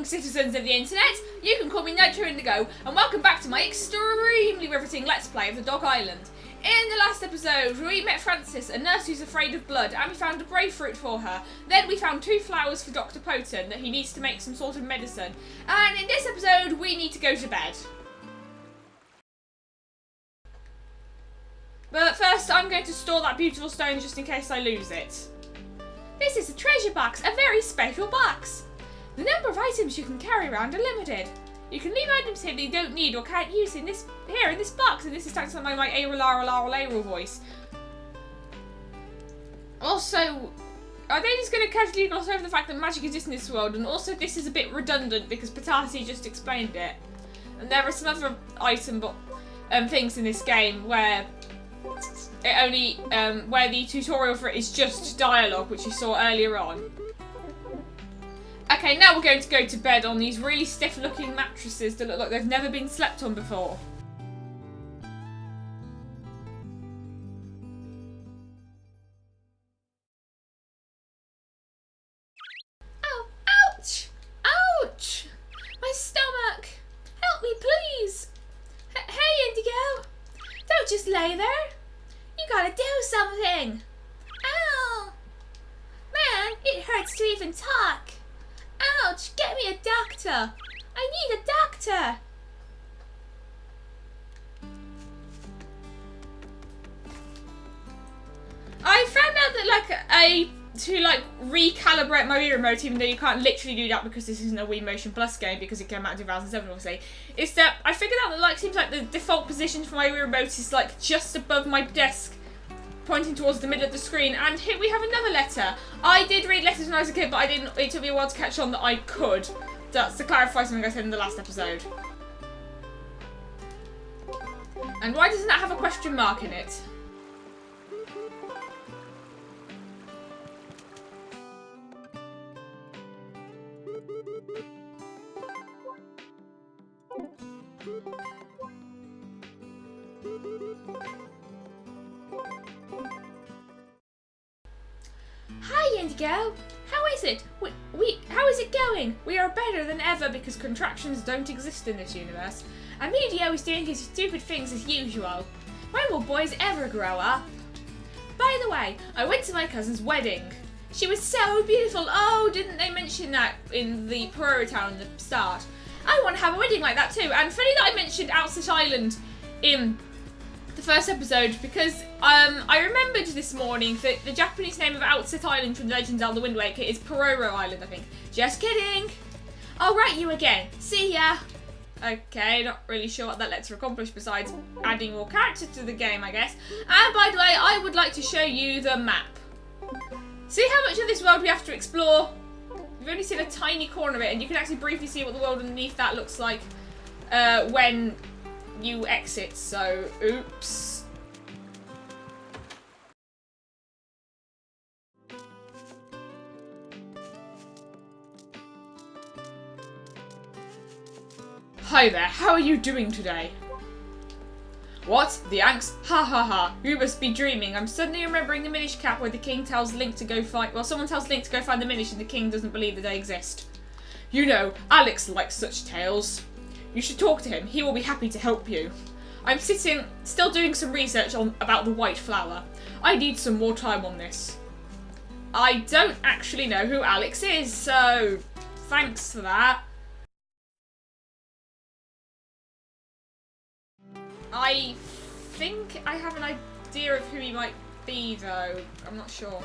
young citizens of the internet. You can call me Nitro Indigo, and welcome back to my extremely riveting Let's Play of the Dog Island. In the last episode, we met Frances, a nurse who's afraid of blood, and we found a brave fruit for her. Then we found 2 flowers for Dr. Poten that he needs to make some sort of medicine. And in this episode, we need to go to bed. But first, I'm going to store that beautiful stone just in case I lose it. This is a treasure box, a very special box. The number of items you can carry around are limited. You can leave items here that you don't need or can't use in this box, and this is starting to sound like my A-roll voice. Also, are they just going to casually gloss over the fact that magic exists in this world? And also, this is a bit redundant because Petasi just explained it. And there are some other things in this game where where the tutorial for it is just dialogue, which you saw earlier on. Okay, now we're going to go to bed on these really stiff-looking mattresses that look like they've never been slept on before. Oh, ouch! Ouch! My stomach! Help me, please! Hey, Indigo! Don't just lay there! You gotta do something! Ow! Man, it hurts to even talk! Ouch! Get me a doctor! I need a doctor! I found out that to recalibrate my Wii remote, even though you can't literally do that because this isn't a Wii Motion Plus game because it came out in 2007 obviously, is that I figured out that seems like the default position for my Wii remote is just above my desk, pointing towards the middle of the screen. And here we have another letter. I did read letters when I was a kid, but it took me a while to catch on that I could. That's to clarify something I said in the last episode. And why doesn't that have a question mark in it? Hi Indigo! How is it? How is it going? We are better than ever because contractions don't exist in this universe. Emilio is doing his stupid things as usual. When will boys ever grow up? By the way, I went to my cousin's wedding. She was so beautiful. Oh, didn't they mention that in the Prairie Town at the start? I want to have a wedding like that too. And funny that I mentioned Outset Island in the first episode because I remembered this morning that the Japanese name of Outset Island from the Legend of Zelda Wind Waker is Pororo Island, I think. Just kidding. I'll write you again. See ya. Okay, not really sure what that lets her accomplish besides adding more character to the game, I guess. And by the way, I would like to show you the map. See how much of this world we have to explore? We've only seen a tiny corner of it, and you can actually briefly see what the world underneath that looks like when you exit, so oops. Hi there, how are you doing today? What? The Anks? Ha ha ha. You must be dreaming. I'm suddenly remembering the Minish cap where the king tells Link to go find... Well, someone tells Link to go find the Minish and the king doesn't believe that they exist. You know, Alex likes such tales. You should talk to him. He will be happy to help you. I'm still doing some research about the white flower. I need some more time on this. I don't actually know who Alex is, so thanks for that. I think I have an idea of who he might be, though. I'm not sure.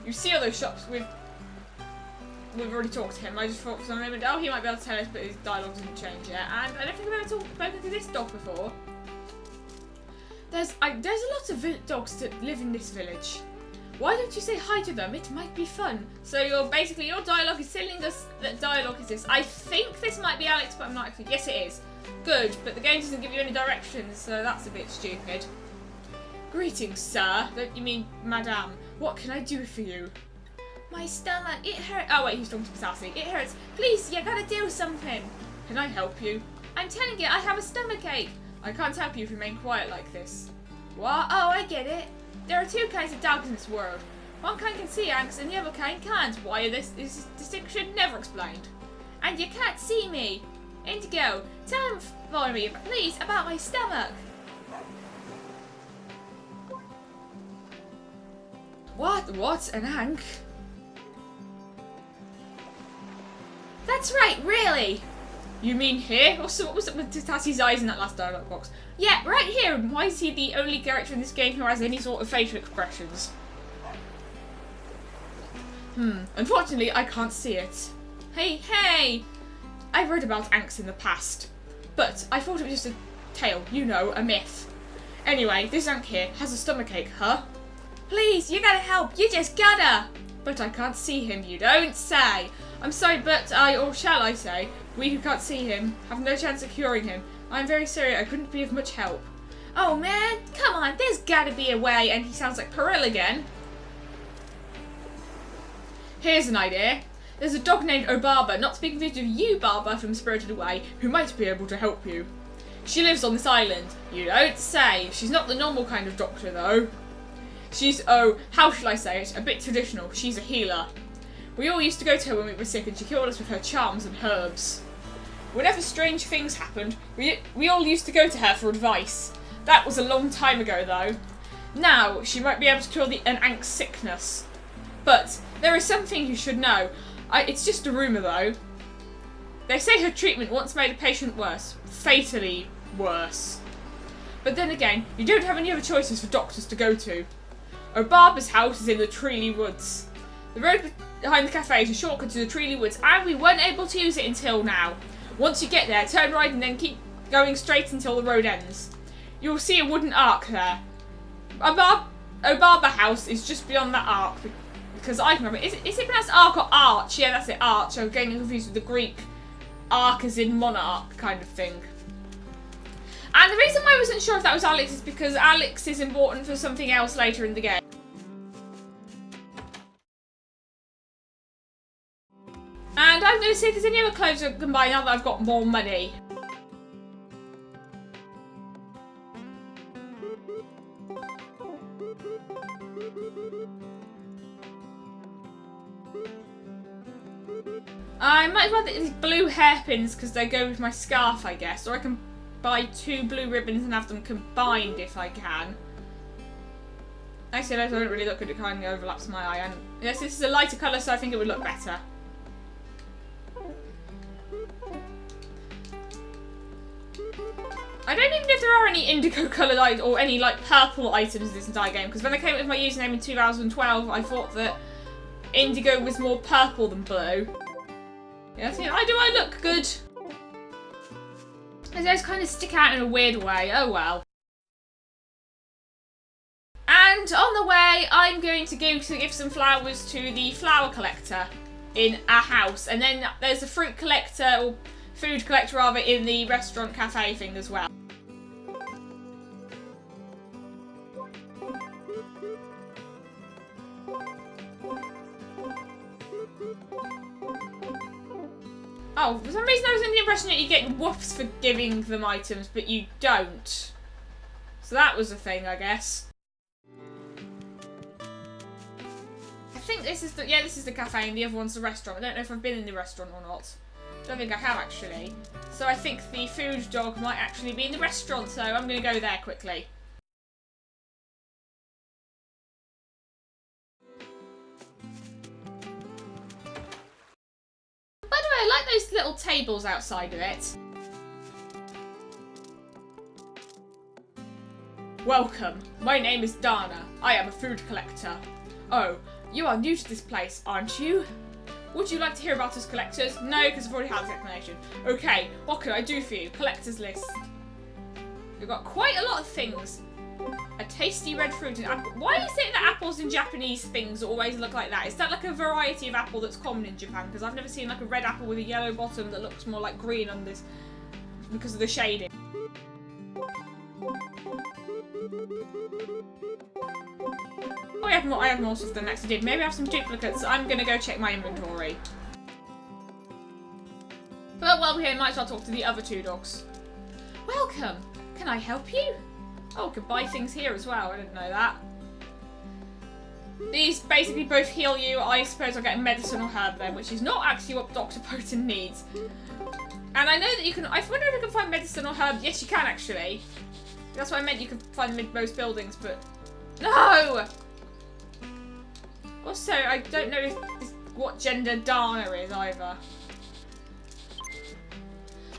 You see all those shops we've already talked to him. I just thought for some moment, oh, he might be able to tell us, but his dialogue doesn't change yet. And I don't think I've ever spoken to this dog before. There's a lot of dogs that live in this village. Why don't you say hi to them? It might be fun. So your dialogue is telling us that dialogue is this. I think this might be Alex, but I'm not actually. Yes, it is. Good, but the game doesn't give you any directions, so that's a bit stupid. Greetings, sir. Don't you mean madame? What can I do for you? My stomach, it hurts. Oh wait, he's talking to Petasi. It hurts. Please, you gotta do something. Can I help you? I'm telling you, I have a stomachache. I can't help you if you remain quiet like this. What? Oh, I get it. There are 2 kinds of dogs in this world. One kind can see Anks and the other kind can't. Why is this distinction never explained? And you can't see me. Indigo, tell him for me, please, about my stomach. What? An ank? That's right, really. You mean here? What was up with Petasi's eyes in that last dialogue box? Yeah, right here. And why is he the only character in this game who has any sort of facial expressions? Unfortunately, I can't see it. Hey! I've read about anks in the past, but I thought it was just a tale, you know, a myth. Anyway, this ank here has a stomachache, huh? Please, you gotta help, you just gotta! But I can't see him, you don't say. I'm sorry, but or shall I say, we who can't see him have no chance of curing him. I'm very sorry, I couldn't be of much help. Oh man, come on, there's gotta be a way, and he sounds like Peril again. Here's an idea. There's a dog named Obaba, not to be confused with you, Barber, from Spirited Away, who might be able to help you. She lives on this island. You don't say. She's not the normal kind of doctor, though. She's, how shall I say it, a bit traditional. She's a healer. We all used to go to her when we were sick, and she cured us with her charms and herbs. Whenever strange things happened, we all used to go to her for advice. That was a long time ago, though. Now, she might be able to cure an ank's sickness. But there is something you should know. It's just a rumour, though. They say her treatment once made a patient worse. Fatally worse. But then again, you don't have any other choices for doctors to go to. Obaba's house is in the Treely Woods. The road behind the cafe is a shortcut to the Treely Woods, and we weren't able to use it until now. Once you get there, turn right and then keep going straight until the road ends. You will see a wooden ark there. Obaba house is just beyond that ark. Because I can remember, is it pronounced ark or arch? Yeah, that's it, arch. I'm getting confused with the Greek ark as in monarch kind of thing. And the reason why I wasn't sure if that was Alex is because Alex is important for something else later in the game. And I'm going to see if there's any other clothes I can buy now that I've got more money. I might as well get these blue hairpins because they go with my scarf, I guess. Or I can buy 2 blue ribbons and have them combined if I can. Actually, I don't really look good. It kind of overlaps my eye. And yes, this is a lighter colour, so I think it would look better. I don't even know if there are any indigo coloured or any like purple items in this entire game, because when I came up with my username in 2012, I thought that indigo was more purple than blue. Yes, do I look good? His eyes kind of stick out in a weird way. Oh well. And on the way, I'm going to go to give some flowers to the flower collector in our house, and then there's a fruit collector or food collector rather in the restaurant cafe thing as well. Oh, for some reason I was under the impression that you get whoops for giving them items, but you don't. So that was a thing, I guess. I think this is the cafe and the other one's the restaurant. I don't know if I've been in the restaurant or not. I don't think I have actually. So I think the food dog might actually be in the restaurant, so I'm going to go there quickly. By the way, I like those little tables outside of it. Welcome, my name is Dana. I am a food collector. Oh, you are new to this place, aren't you? Would you like to hear about us collectors? No, because I've already had this explanation. Okay, what can I do for you? Collector's list. We've got quite a lot of things. A tasty red fruit and apple. Why is it that apples in Japanese things always look like that? Is that like a variety of apple that's common in Japan? Because I've never seen like a red apple with a yellow bottom that looks more like green on this because of the shading. Oh, I have more stuff than I did. Maybe I have some duplicates. I'm gonna go check my inventory. But while we're here, might as well talk to the other 2 dogs. Welcome. Can I help you? Oh, I could buy things here as well. I didn't know that. These basically both heal you. I suppose I'll get a medicinal herb then, which is not actually what Dr. Poton needs. And I know that you can... I wonder if you can find medicinal herb. Yes, you can actually. That's what I meant. You can find them in most buildings, but... No! Also, I don't know what gender Dana is either.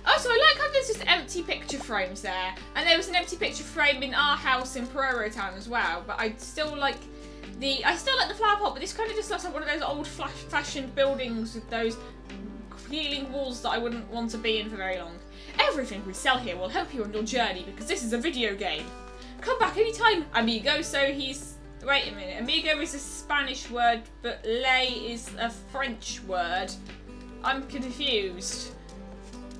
Also, I like how there's just empty picture frames there. And there was an empty picture frame in our house in Peroro Town as well. But I still like the flower pot, but this kind of just looks like one of those old fashioned buildings with those peeling walls that I wouldn't want to be in for very long. Everything we sell here will help you on your journey because this is a video game. Come back anytime, amigo. So he's... Wait a minute. Amigo is a Spanish word, but lay is a French word. I'm confused.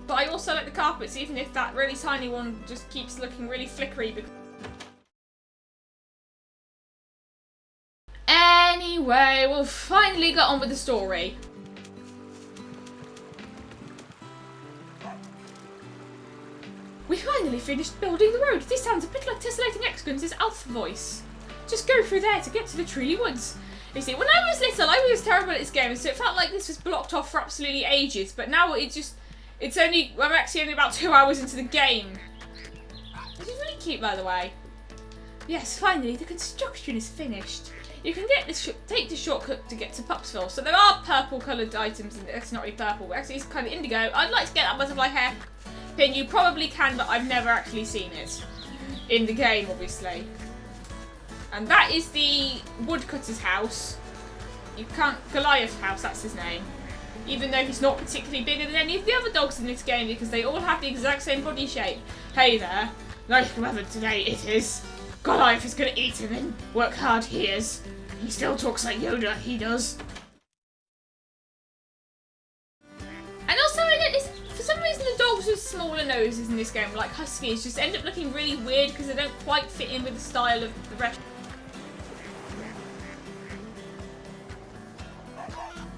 But I also like the carpets, even if that really tiny one just keeps looking really flickery. Anyway, we'll finally get on with the story. We finally finished building the road. This sounds a bit like Tessellating Excellence' Alpha voice. Just go through there to get to the Treely Woods. You see, when I was little, I was terrible at this game, so it felt like this was blocked off for absolutely ages, but now I'm actually only about 2 hours into the game. Which is really cute, by the way. Yes, finally, the construction is finished. You can take the shortcut to get to Pupsville. So there are purple-coloured items, and it's not really purple. Actually, it's kind of indigo. I'd like to get that butterfly hair pin. You probably can, but I've never actually seen it in the game, obviously. And that is the woodcutter's house. Goliath's house, that's his name. Even though he's not particularly bigger than any of the other dogs in this game because they all have the exact same body shape. Hey there, like whoever today it is, Goliath is gonna eat him and work hard he is. He still talks like Yoda, he does. And also I noticed, for some reason the dogs with smaller noses in this game, like huskies, just end up looking really weird because they don't quite fit in with the style of the rest.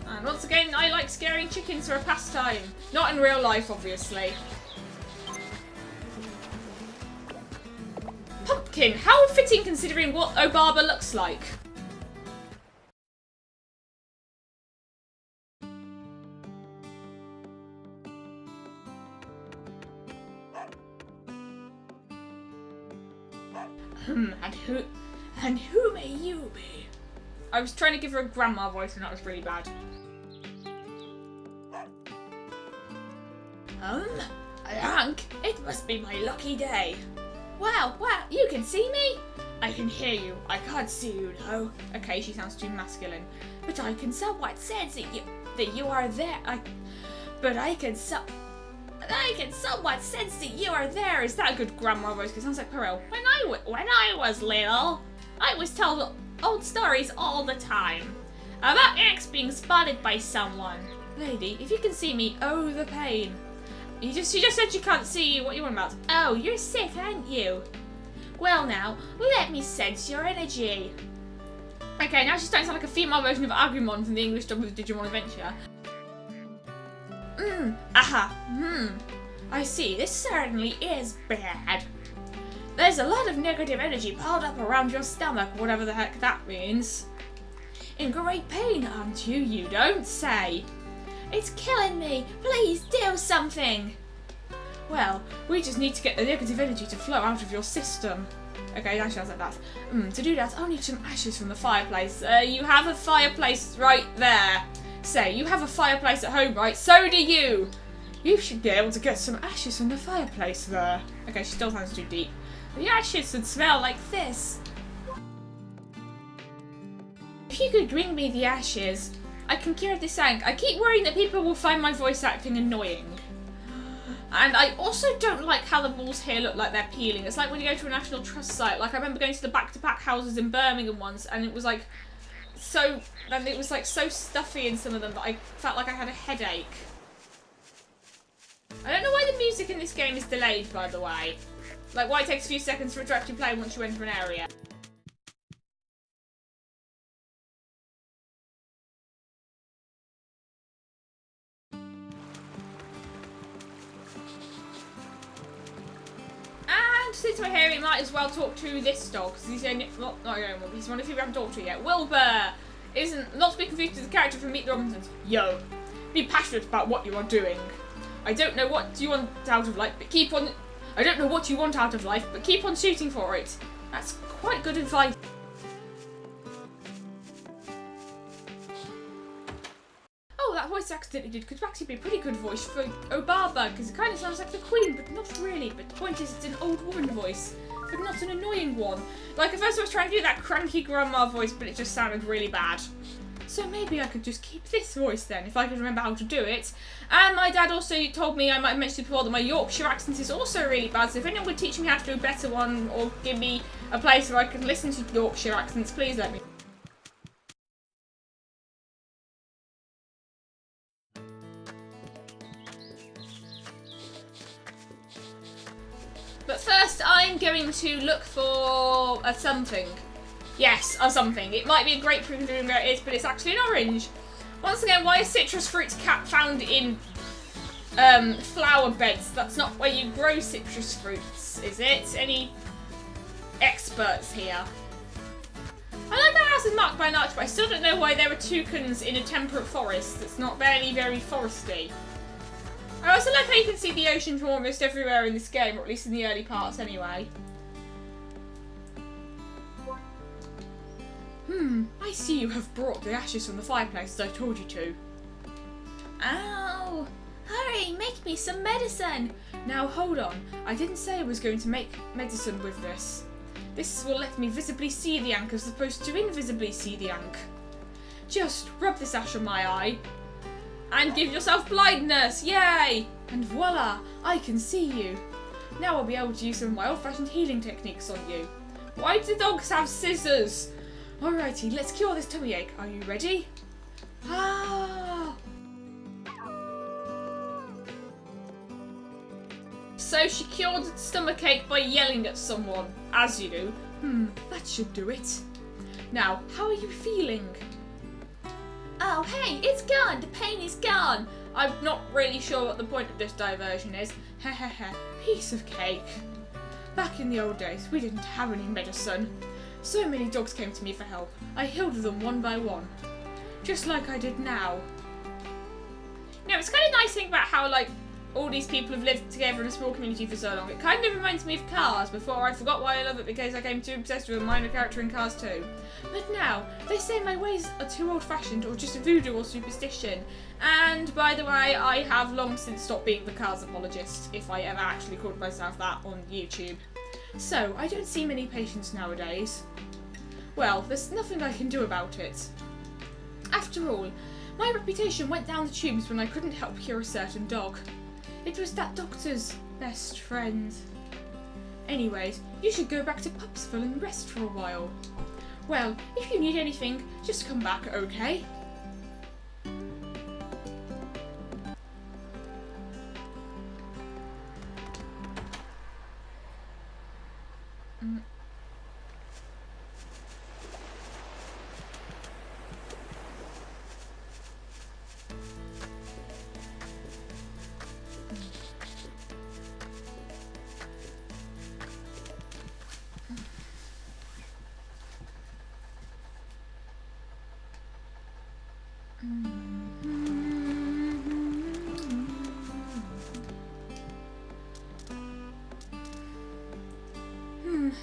And once again, I like scaring chickens for a pastime. Not in real life, obviously. Pumpkin, how fitting considering what Obaba looks like. And who may you be? I was trying to give her a grandma voice and that was really bad. Hank, it must be my lucky day. Wow, you can see me? I can hear you. I can't see you, though. Okay, she sounds too masculine. But I can somewhat sense that you are there. I can somewhat sense that you are there. Is that a good grandma voice? Because it sounds like Perel. When I was little, I was told old stories all the time about ants being spotted by someone. Lady, if you can see me, oh the pain. She just said she can't see you. What are you on about? Oh, you're sick, aren't you? Well now, let me sense your energy. Okay, now she's starting to sound like a female version of Agumon from the English dub of Digimon Adventure. I see, this certainly is bad. There's a lot of negative energy piled up around your stomach, whatever the heck that means. In great pain, aren't you? You don't say. It's killing me. Please do something. Well, we just need to get the negative energy to flow out of your system. Okay, that sounds like that. To do that, I'll need some ashes from the fireplace. You have a fireplace right there. Say, you have a fireplace at home, right? So do you. You should be able to get some ashes from the fireplace there. Okay, she still sounds too deep. The ashes would smell like this. If you could bring me the ashes, I can cure this ache. I keep worrying that people will find my voice acting annoying. And I also don't like how the walls here look like they're peeling. It's like when you go to a National Trust site. Like I remember going to the back-to-back houses in Birmingham once and it was like so stuffy in some of them that I felt like I had a headache. I don't know why the music in this game is delayed, by the way. Like why it takes a few seconds for it to actually play once you enter an area. And since we're here, we might as well talk to this dog, because he's not the only one, he's one of the people we haven't talked to yet. Wilbur! Isn't not to be confused with the character from Meet the Robinsons. Yo, be passionate about what you are doing. I don't know what you want out of life, but keep on... I don't know what you want out of life, but keep on shooting for it. That's quite good advice. Oh, that voice accidentally could actually be a pretty good voice for Obaba, because it kind of sounds like the Queen, but not really. But the point is, it's an old woman voice, but not an annoying one. Like, at first I was trying to do that cranky grandma voice, but it just sounded really bad. So maybe I could just keep this voice then, if I could remember how to do it. And my dad also told me, I might have mentioned before, that my Yorkshire accent is also really bad, so if anyone would teach me how to do a better one, or give me a place where I can listen to Yorkshire accents, please let me. But first, I'm going to look for a something. Yes, a something. It might be a grapefruit considering where it is, but it's actually an orange. Once again, why is citrus fruits found in flower beds? That's not where you grow citrus fruits, is it? Any experts here? I like that house is marked by an arch, but I still don't know why there are toucans in a temperate forest that's not barely very foresty. I also like how you can see the ocean from almost everywhere in this game, or at least in the early parts anyway. I see you have brought the ashes from the fireplace as I told you to. Ow! Hurry, make me some medicine! Now hold on, I didn't say I was going to make medicine with this. This will let me visibly see the ink as opposed to invisibly see the ink. Just rub this ash on my eye. And give yourself blindness, yay! And voila, I can see you. Now I'll be able to use some of my old-fashioned healing techniques on you. Why do dogs have scissors? Alrighty, let's cure this tummy ache. Are you ready? Ah! So she cured the stomach ache by yelling at someone, as you do. That should do it. Now, how are you feeling? Oh, hey, it's gone. The pain is gone. I'm not really sure what the point of this diversion is. Hehehe, piece of cake. Back in the old days, we didn't have any medicine. So many dogs came to me for help. I healed them one by one. Just like I did now. You know, it's kind of nice to think about how, like, all these people have lived together in a small community for so long. It kind of reminds me of Cars. Before I forgot why I love it because I came too obsessed with a minor character in Cars 2. But now, they say my ways are too old-fashioned or just voodoo or superstition. And, by the way, I have long since stopped being the Cars apologist, if I ever actually called myself that on YouTube. So, I don't see many patients nowadays. Well, there's nothing I can do about it. After all, my reputation went down the tubes when I couldn't help cure a certain dog. It was that doctor's best friend. Anyways, you should go back to Pupsville and rest for a while. Well, if you need anything, just come back, okay?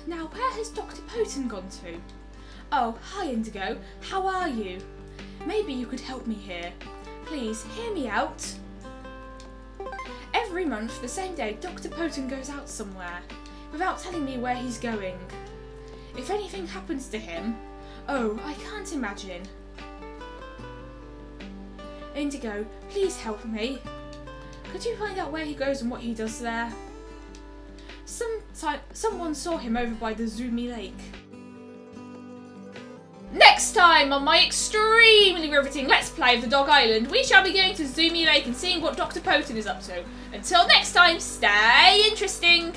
Now where has Dr. Poten gone to? Oh, hi Indigo, how are you? Maybe you could help me here. Please, hear me out. Every month, the same day, Dr. Poten goes out somewhere, without telling me where he's going. If anything happens to him, oh, I can't imagine. Indigo, please help me. Could you find out where he goes and what he does there? Someone saw him over by the Zoomy Lake. Next time on my extremely riveting Let's Play of the Dog Island, we shall be going to Zoomy Lake and seeing what Dr. Poten is up to. Until next time, stay interesting!